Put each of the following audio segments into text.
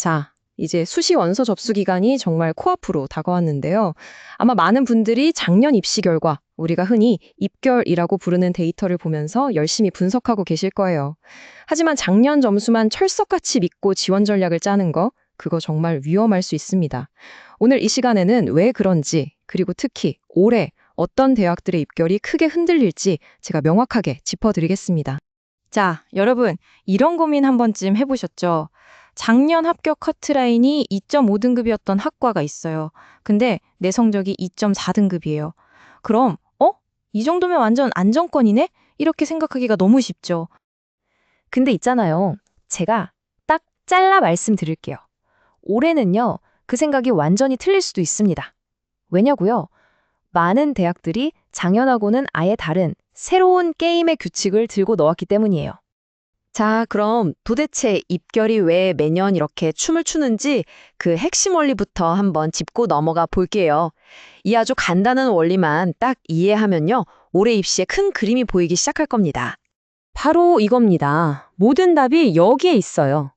자, 이제 수시 원서 접수 기간이 정말 코앞으로 다가왔는데요. 아마 많은 분들이 작년 입시 결과, 우리가 흔히 입결이라고 부르는 데이터를 보면서 열심히 분석하고 계실 거예요. 하지만 작년 점수만 철석같이 믿고 지원 전략을 짜는 거, 그거 정말 위험할 수 있습니다. 오늘 이 시간에는 왜 그런지, 그리고 특히 올해 어떤 대학들의 입결이 크게 흔들릴지 제가 명확하게 짚어드리겠습니다. 자, 여러분, 이런 고민 한 번쯤 해보셨죠? 작년 합격 커트라인이 2.5등급이었던 학과가 있어요. 근데 내 성적이 2.4등급이에요. 그럼, 이 정도면 완전 안정권이네? 이렇게 생각하기가 너무 쉽죠. 근데 있잖아요. 제가 딱 잘라 말씀드릴게요. 올해는요, 그 생각이 완전히 틀릴 수도 있습니다. 왜냐고요? 많은 대학들이 작년하고는 아예 다른 새로운 게임의 규칙을 들고 나왔기 때문이에요. 자, 그럼 도대체 입결이 왜 매년 이렇게 춤을 추는지 그 핵심 원리부터 한번 짚고 넘어가 볼게요. 이 아주 간단한 원리만 딱 이해하면요, 올해 입시에 큰 그림이 보이기 시작할 겁니다. 바로 이겁니다. 모든 답이 여기에 있어요.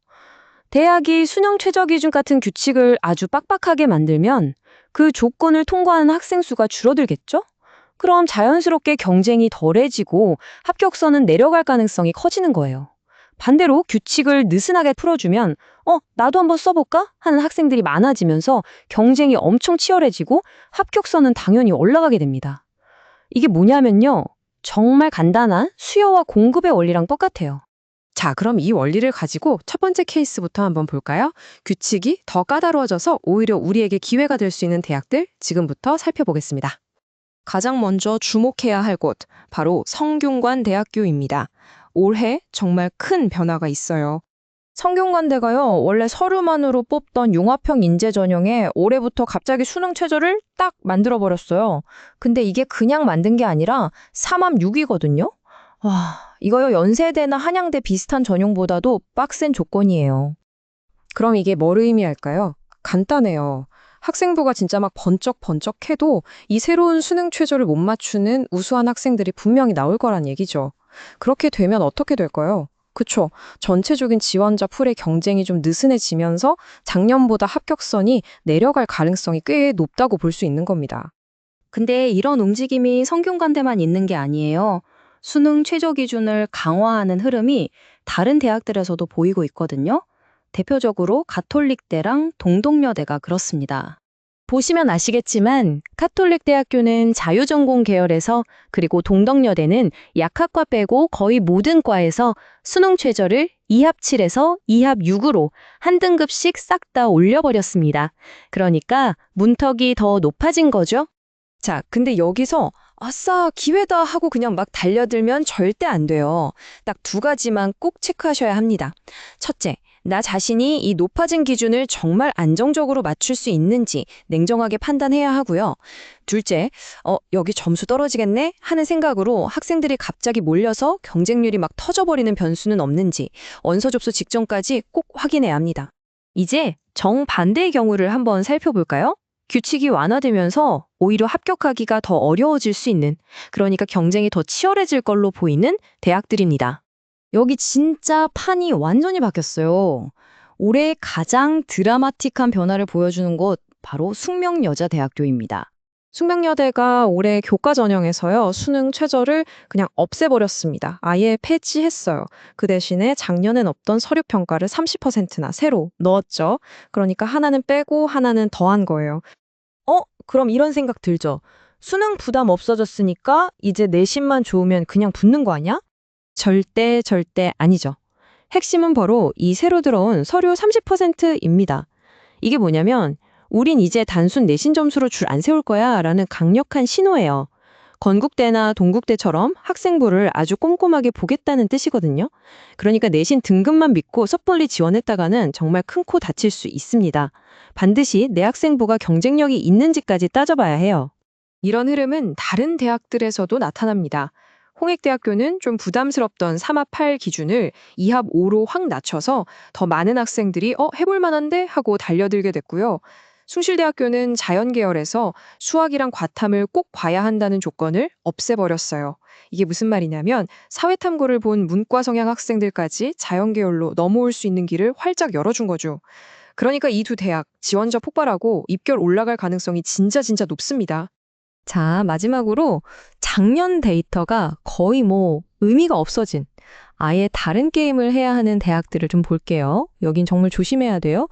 대학이 수능 최저 기준 같은 규칙을 아주 빡빡하게 만들면 그 조건을 통과하는 학생 수가 줄어들겠죠? 그럼 자연스럽게 경쟁이 덜해지고 합격선은 내려갈 가능성이 커지는 거예요. 반대로 규칙을 느슨하게 풀어주면 나도 한번 써볼까? 하는 학생들이 많아지면서 경쟁이 엄청 치열해지고 합격선은 당연히 올라가게 됩니다. 이게 뭐냐면요. 정말 간단한 수요와 공급의 원리랑 똑같아요. 자, 그럼 이 원리를 가지고 첫 번째 케이스부터 한번 볼까요? 규칙이 더 까다로워져서 오히려 우리에게 기회가 될 수 있는 대학들 지금부터 살펴보겠습니다. 가장 먼저 주목해야 할 곳, 바로 성균관 대학교입니다. 올해 정말 큰 변화가 있어요. 성균관대가요, 원래 서류만으로 뽑던 융합형 인재 전형에 올해부터 갑자기 수능 최저를 딱 만들어버렸어요. 근데 이게 그냥 만든 게 아니라 3합 6이거든요? 와, 이거요, 연세대나 한양대 비슷한 전형보다도 빡센 조건이에요. 그럼 이게 뭘 의미할까요? 간단해요. 학생부가 진짜 막 번쩍번쩍해도 이 새로운 수능 최저를 못 맞추는 우수한 학생들이 분명히 나올 거란 얘기죠. 그렇게 되면 어떻게 될까요? 그쵸. 전체적인 지원자 풀의 경쟁이 좀 느슨해지면서 작년보다 합격선이 내려갈 가능성이 꽤 높다고 볼 수 있는 겁니다. 근데 이런 움직임이 성균관대만 있는 게 아니에요. 수능 최저 기준을 강화하는 흐름이 다른 대학들에서도 보이고 있거든요. 대표적으로 가톨릭대랑 동덕여대가 그렇습니다. 보시면 아시겠지만 가톨릭 대학교는 자유전공 계열에서, 그리고 동덕여대는 약학과 빼고 거의 모든 과에서 수능 최저를 2합 7에서 2합 6으로 한 등급씩 싹 다 올려버렸습니다. 그러니까 문턱이 더 높아진 거죠. 자, 근데 여기서 아싸, 기회다 하고 그냥 막 달려들면 절대 안 돼요. 딱 두 가지만 꼭 체크하셔야 합니다. 첫째, 나 자신이 이 높아진 기준을 정말 안정적으로 맞출 수 있는지 냉정하게 판단해야 하고요. 둘째, 여기 점수 떨어지겠네? 하는 생각으로 학생들이 갑자기 몰려서 경쟁률이 막 터져버리는 변수는 없는지 원서 접수 직전까지 꼭 확인해야 합니다. 이제 정반대의 경우를 한번 살펴볼까요? 규칙이 완화되면서 오히려 합격하기가 더 어려워질 수 있는, 그러니까 경쟁이 더 치열해질 걸로 보이는 대학들입니다. 여기 진짜 판이 완전히 바뀌었어요. 올해 가장 드라마틱한 변화를 보여주는 곳, 바로 숙명여자대학교입니다. 숙명여대가 올해 교과 전형에서요, 수능 최저를 그냥 없애버렸습니다. 아예 폐지했어요. 그 대신에 작년엔 없던 서류 평가를 30%나 새로 넣었죠. 그러니까 하나는 빼고 하나는 더한 거예요. 그럼 이런 생각 들죠? 수능 부담 없어졌으니까 이제 내신만 좋으면 그냥 붙는 거 아니야? 절대 아니죠. 핵심은 바로 이 새로 들어온 서류 30%입니다. 이게 뭐냐면 우린 이제 단순 내신 점수로 줄 안 세울 거야 라는 강력한 신호예요. 건국대나 동국대처럼 학생부를 아주 꼼꼼하게 보겠다는 뜻이거든요. 그러니까 내신 등급만 믿고 섣불리 지원했다가는 정말 큰 코 다칠 수 있습니다. 반드시 내 학생부가 경쟁력이 있는지까지 따져봐야 해요. 이런 흐름은 다른 대학들에서도 나타납니다. 홍익대학교는 좀 부담스럽던 3합 8 기준을 2합 5로 확 낮춰서 더 많은 학생들이 해볼 만한데 하고 달려들게 됐고요. 숭실대학교는 자연계열에서 수학이랑 과탐을 꼭 봐야 한다는 조건을 없애버렸어요. 이게 무슨 말이냐면 사회탐구를 본 문과 성향 학생들까지 자연계열로 넘어올 수 있는 길을 활짝 열어준 거죠. 그러니까 이 두 대학 지원자 폭발하고 입결 올라갈 가능성이 진짜 높습니다. 자, 마지막으로 작년 데이터가 거의 의미가 없어진 아예 다른 게임을 해야 하는 대학들을 좀 볼게요. 여긴 정말 조심해야 돼요.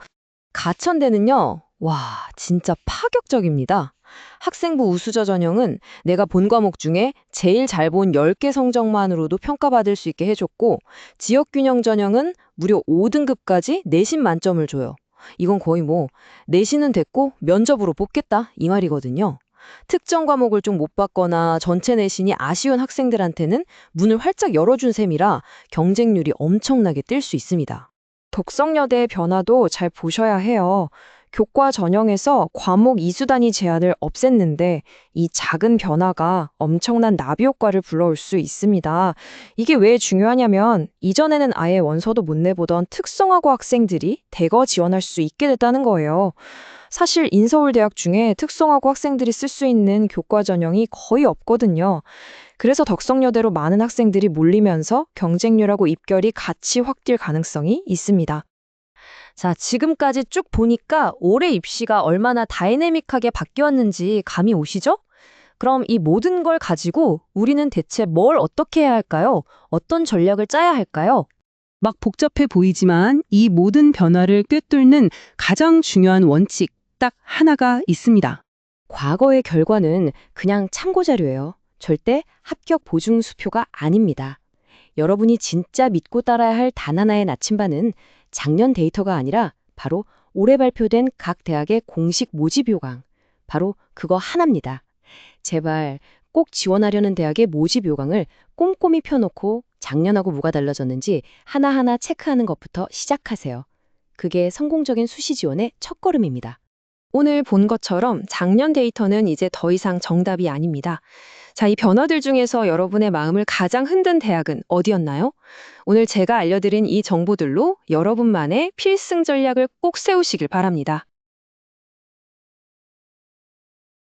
가천대는요, 와, 진짜 파격적입니다. 학생부 우수저 전형은 내가 본 과목 중에 제일 잘 본 10개 성적만으로도 평가받을 수 있게 해줬고, 지역균형 전형은 무려 5등급까지 내신 만점을 줘요. 이건 거의 내신은 됐고 면접으로 뽑겠다 이 말이거든요. 특정 과목을 좀 못 봤거나 전체 내신이 아쉬운 학생들한테는 문을 활짝 열어준 셈이라 경쟁률이 엄청나게 뛸 수 있습니다. 독성여대의 변화도 잘 보셔야 해요. 교과 전형에서 과목 이수 단위 제한을 없앴는데 이 작은 변화가 엄청난 나비 효과를 불러올 수 있습니다. 이게 왜 중요하냐면 이전에는 아예 원서도 못 내보던 특성화고 학생들이 대거 지원할 수 있게 됐다는 거예요. 사실 인서울대학 중에 특성화고 학생들이 쓸 수 있는 교과 전형이 거의 없거든요. 그래서 덕성여대로 많은 학생들이 몰리면서 경쟁률하고 입결이 같이 확 뛸 가능성이 있습니다. 자, 지금까지 쭉 보니까 올해 입시가 얼마나 다이내믹하게 바뀌었는지 감이 오시죠? 그럼 이 모든 걸 가지고 우리는 대체 뭘 어떻게 해야 할까요? 어떤 전략을 짜야 할까요? 막 복잡해 보이지만 이 모든 변화를 꿰뚫는 가장 중요한 원칙 딱 하나가 있습니다. 과거의 결과는 그냥 참고 자료예요. 절대 합격 보증 수표가 아닙니다. 여러분이 진짜 믿고 따라야 할 단 하나의 나침반은 작년 데이터가 아니라 바로 올해 발표된 각 대학의 공식 모집 요강. 바로 그거 하나입니다. 제발 꼭 지원하려는 대학의 모집 요강을 꼼꼼히 펴놓고 작년하고 뭐가 달라졌는지 하나하나 체크하는 것부터 시작하세요. 그게 성공적인 수시 지원의 첫걸음입니다. 오늘 본 것처럼 작년 데이터는 이제 더 이상 정답이 아닙니다. 자, 이 변화들 중에서 여러분의 마음을 가장 흔든 대학은 어디였나요? 오늘 제가 알려드린 이 정보들로 여러분만의 필승 전략을 꼭 세우시길 바랍니다.